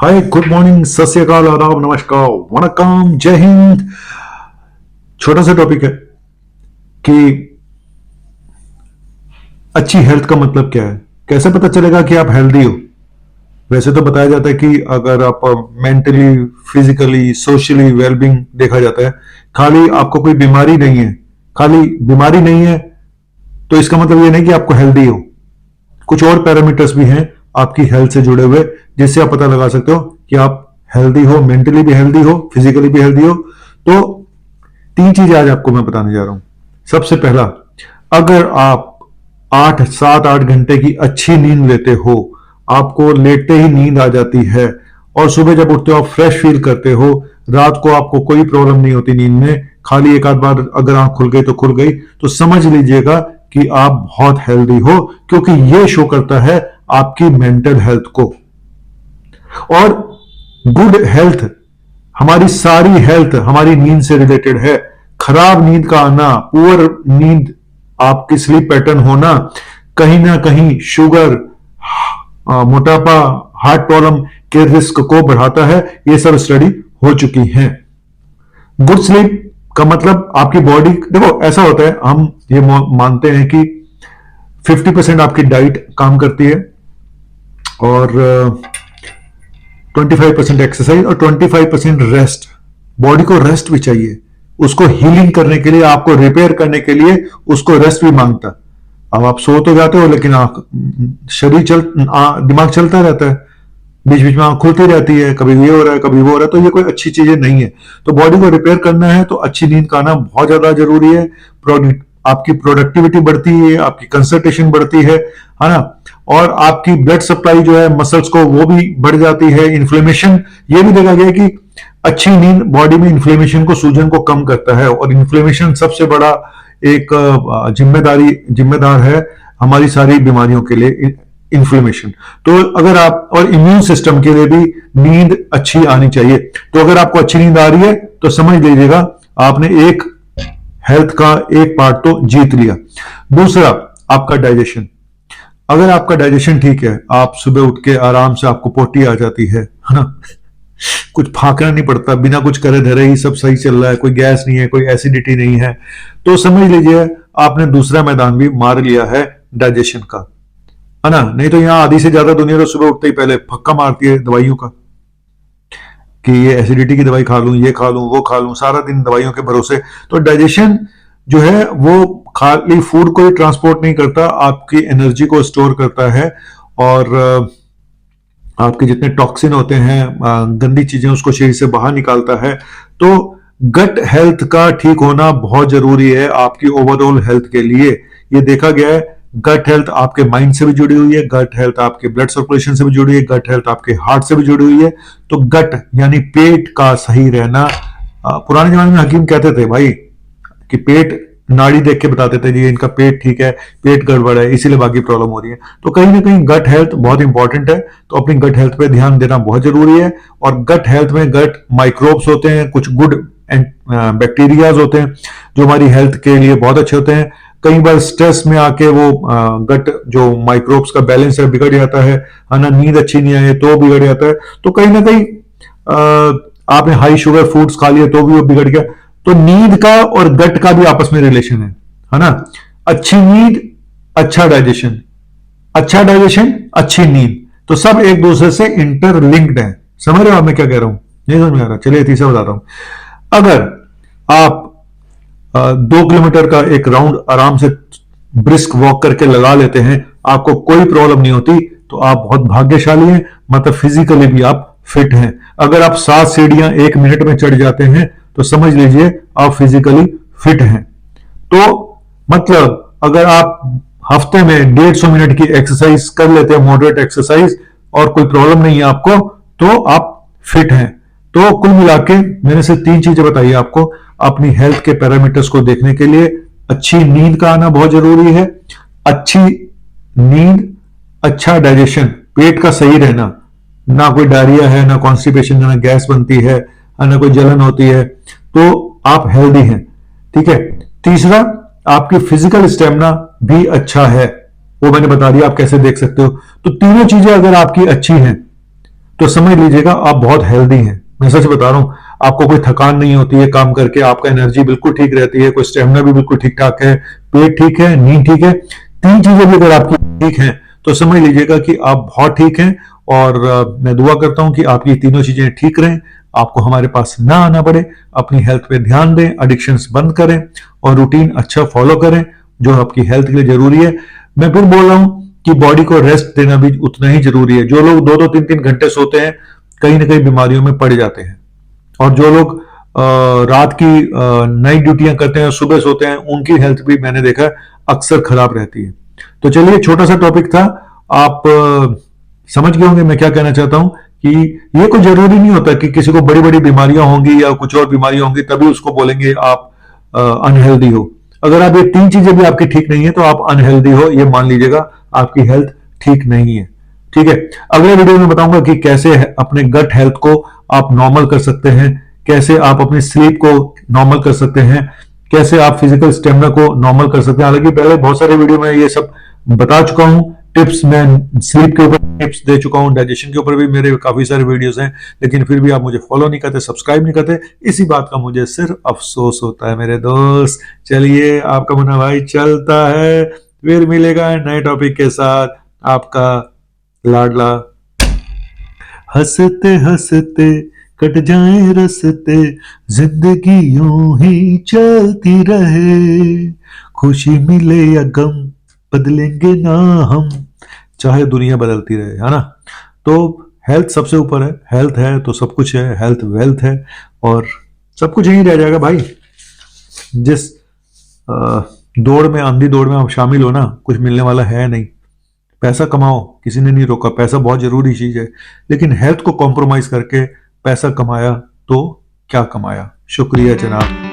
हाय, good morning, सत श्री अकाल, आदाब, नमस्कार, वणक्कम, जय हिंद। छोटा सा टॉपिक है कि अच्छी हेल्थ का मतलब क्या है। कैसे पता चलेगा कि आप हेल्दी हो। वैसे तो बताया जाता है कि अगर आप मेंटली, फिजिकली, सोशली वेलबींग देखा जाता है, खाली आपको कोई बीमारी नहीं है, खाली बीमारी नहीं है तो इसका मतलब ये नहीं कि आपको हेल्दी हो। कुछ और पैरामीटर्स भी हैं आपकी हेल्थ से जुड़े हुए, जिससे आप पता लगा सकते हो कि आप हेल्दी हो, मेंटली भी हेल्दी हो, फिजिकली भी हेल्दी हो। तो तीन चीजें आज आपको मैं बताने जा रहा हूं। सबसे पहला, अगर आप 8 7 8 घंटे की अच्छी नींद लेते हो, आपको लेटते ही नींद आ जाती है और सुबह जब उठते हो आप फ्रेश फील करते हो, रात को आपको कोई प्रॉब्लम नहीं होती नींद में, खाली एक आध बार अगर आंख खुल गई तो खुल गई, तो समझ लीजिएगा कि आप बहुत हेल्दी हो, क्योंकि यह शो करता है आपकी मेंटल हेल्थ को। और गुड हेल्थ, हमारी सारी हेल्थ हमारी नींद से रिलेटेड है। खराब नींद का आना, पुअर नींद, आपकी स्लीप पैटर्न होना कहीं ना कहीं शुगर, मोटापा, हार्ट प्रॉब्लम के रिस्क को बढ़ाता है। ये सब स्टडी हो चुकी हैं। गुड स्लीप का मतलब आपकी बॉडी, देखो ऐसा होता है, हम ये मानते हैं कि 50% आपकी डाइट काम करती है और 25% एक्सरसाइज और 25% रेस्ट। बॉडी को रेस्ट भी चाहिए, उसको हीलिंग करने के लिए, आपको रिपेयर करने के लिए उसको रेस्ट भी मांगता। अब आप सो तो जाते हो लेकिन शरीर दिमाग चलता रहता है, बीच बीच में आंख खुलती रहती है, कभी ये हो रहा है कभी वो हो रहा है, तो ये कोई अच्छी चीजें नहीं है। तो बॉडी को रिपेयर करना है तो अच्छी नींद का आना बहुत ज्यादा जरूरी है। आपकी प्रोडक्टिविटी बढ़ती है, आपकी कंसंट्रेशन बढ़ती है ना। और आपकी ब्लड सप्लाई जो है मसल्स को, वो भी बढ़ जाती है। इन्फ्लेमेशन, ये भी देखा गया कि अच्छी नींद बॉडी में इन्फ्लेमेशन को, सूजन को कम करता है। और इन्फ्लेमेशन सबसे बड़ा एक जिम्मेदार है हमारी सारी बीमारियों के लिए, इन्फ्लेमेशन। तो अगर आप, और इम्यून सिस्टम के लिए भी नींद अच्छी आनी चाहिए। तो अगर आपको अच्छी नींद आ रही है तो समझ लीजिएगा आपने एक हेल्थ का एक पार्ट तो जीत लिया। दूसरा, आपका डाइजेशन। अगर आपका डाइजेशन ठीक है, आप सुबह उठ के आराम से, आपको पोटी आ जाती है ना, कुछ फाकना नहीं पड़ता, बिना कुछ करे धरे ही सब सही चल रहा है, कोई गैस नहीं है, कोई एसिडिटी नहीं है, तो समझ लीजिए आपने दूसरा मैदान भी मार लिया है डाइजेशन का, है ना। नहीं तो यहां आधी से ज्यादा दुनिया तो सुबह उठते ही पहले फक्का मारती है दवाइयों का, कि ये एसिडिटी की दवाई खा लूं, ये खा लूं, वो खा लूं, सारा दिन दवाइयों के भरोसे। तो डाइजेशन जो है वो खाली फूड को ही ट्रांसपोर्ट नहीं करता, आपकी एनर्जी को स्टोर करता है और आपके जितने टॉक्सिन होते हैं, गंदी चीजें, उसको शरीर से बाहर निकालता है। तो गट हेल्थ का ठीक होना बहुत जरूरी है आपकी ओवरऑल हेल्थ के लिए। ये देखा गया है, गट हेल्थ आपके माइंड से भी जुड़ी हुई है, गट हेल्थ आपके ब्लड सर्कुलेशन से भी जुड़ी है, गट हेल्थ आपके हार्ट से भी जुड़ी हुई है। तो गट यानी पेट का सही रहना, पुराने जमाने में हकीम कहते थे भाई कि पेट, नाड़ी देख के बताते थे जी इनका पेट ठीक है, पेट गड़बड़ है, इसीलिए बाकी प्रॉब्लम हो रही है। तो कहीं ना कहीं गट हेल्थ बहुत इंपॉर्टेंट है, तो अपनी गट हेल्थ पे ध्यान देना बहुत जरूरी है। और गट हेल्थ में गट माइक्रोब्स होते हैं, कुछ गुड बैक्टीरियाज होते हैं जो हमारी हेल्थ के लिए बहुत अच्छे होते हैं। कई बार स्ट्रेस में आके वो गट जो माइक्रोब्स का बैलेंस है बिगड़ जाता है ना, नींद अच्छी नहीं आए तो बिगड़ जाता है। तो कहीं ना कहीं आपने हाई शुगर फूड्स खा लिए तो भी वो बिगड़ गया। तो नींद का और गट का भी आपस में रिलेशन है ना। अच्छी नींद, अच्छा डाइजेशन, अच्छा डाइजेशन, अच्छी नींद, तो सब एक दूसरे से इंटरलिंक्ड है। समझ रहे हो आप मैं क्या कह रहा हूं? नहीं समझ में आ रहा? चलिए तीसरा बताता हूं। अगर आप 2 किलोमीटर का एक राउंड आराम से ब्रिस्क वॉक करके लगा लेते हैं, आपको कोई प्रॉब्लम नहीं होती, तो आप बहुत भाग्यशाली हैं, मतलब फिजिकली भी आप फिट हैं। अगर आप 7 सीढ़ियां 1 मिनट में चढ़ जाते हैं तो समझ लीजिए आप फिजिकली फिट हैं। तो मतलब अगर आप हफ्ते में 150 मिनट की एक्सरसाइज कर लेते हैं, मॉडरेट एक्सरसाइज, और कोई प्रॉब्लम नहीं है आपको, तो आप फिट हैं। तो कुल मिला के मैंने सिर्फ 3 चीजें बताई आपको अपनी हेल्थ के पैरामीटर्स को देखने के लिए। अच्छी नींद का आना बहुत जरूरी है, अच्छी नींद, अच्छा डाइजेशन, पेट का सही रहना, ना कोई डायरिया है, ना कॉन्स्टिपेशन, ना गैस बनती है, ना कोई जलन होती है, तो आप हेल्दी हैं। ठीक है। तीसरा, आपकी फिजिकल स्टेमिना भी अच्छा है, वो मैंने बता दिया आप कैसे देख सकते हो। तो तीनों चीजें अगर आपकी अच्छी हैं तो समझ लीजिएगा आप बहुत हेल्दी हैं। मैं सच बता रहा हूं, आपको कोई थकान नहीं होती है काम करके, आपका एनर्जी बिल्कुल ठीक रहती है, कोई स्टेमिना भी बिल्कुल ठीक ठाक है, पेट ठीक है, नींद ठीक है। तीन चीजें भी अगर आपकी ठीक हैं तो समझ लीजिएगा कि आप बहुत ठीक हैं। और मैं दुआ करता हूं कि आपकी तीनों चीजें ठीक रहें, आपको हमारे पास ना आना पड़े। अपनी हेल्थ पे ध्यान दें, एडिक्शंस बंद करें और रूटीन अच्छा फॉलो करें जो आपकी हेल्थ के लिए जरूरी है। मैं फिर बोल रहा हूं कि बॉडी को रेस्ट देना भी उतना ही जरूरी है। जो लोग 2-2 3-3 घंटे सोते हैं कहीं ना कहीं बीमारियों में पड़ जाते हैं, और जो लोग रात की नाइट ड्यूटियां करते हैं, सुबह सोते हैं, उनकी हेल्थ भी मैंने देखा है अक्सर खराब रहती है। तो चलिए, छोटा सा टॉपिक था, आप समझ गए होंगे मैं क्या कहना चाहता हूं कि ये कोई जरूरी नहीं होता कि किसी को बड़ी बड़ी बीमारियां होंगी या कुछ और बीमारियां होंगी तभी उसको बोलेंगे आप अनहेल्दी हो। अगर आप ये तीन चीजें भी आपकी ठीक नहीं है तो आप अनहेल्दी हो, ये मान लीजिएगा, आपकी हेल्थ ठीक नहीं है। ठीक है, अगले वीडियो में बताऊंगा कि कैसे अपने गट हेल्थ को आप नॉर्मल कर सकते हैं, कैसे आप अपनी स्लीप को नॉर्मल कर सकते हैं, कैसे आप फिजिकल स्टेमिना को नॉर्मल कर सकते हैं। हालांकि पहले बहुत सारे वीडियो में ये सब बता चुका हूं टिप्स, मैं स्लीप के ऊपर टिप्स दे चुका हूं, डाइजेशन के ऊपर भी मेरे काफी सारे वीडियोस हैं, लेकिन फिर भी आप मुझे फॉलो नहीं करते, सब्सक्राइब नहीं करते। इसी बात का मुझे सिर्फ अफसोस होता है मेरे दोस्त। चलिए, आपका मुन्ना भाई चलता है, फिर मिलेगा नए टॉपिक के साथ। आपका लाडला। हंसते हंसते कट जाए रस्ते, जिंदगी यूं ही चलती रहे, खुशी मिले या गम बदलेंगे ना हम, चाहे दुनिया बदलती रहे, है ना। तो हेल्थ सबसे ऊपर है, हेल्थ है तो सब कुछ है, हेल्थ वेल्थ है, और सब कुछ यहीं रह जाएगा भाई। जिस दौड़ में, अंधी दौड़ में आप शामिल हो ना, कुछ मिलने वाला है नहीं। पैसा कमाओ, किसी ने नहीं रोका, पैसा बहुत जरूरी चीज है, लेकिन हेल्थ को कॉम्प्रोमाइज करके पैसा कमाया तो क्या कमाया। शुक्रिया जनाब।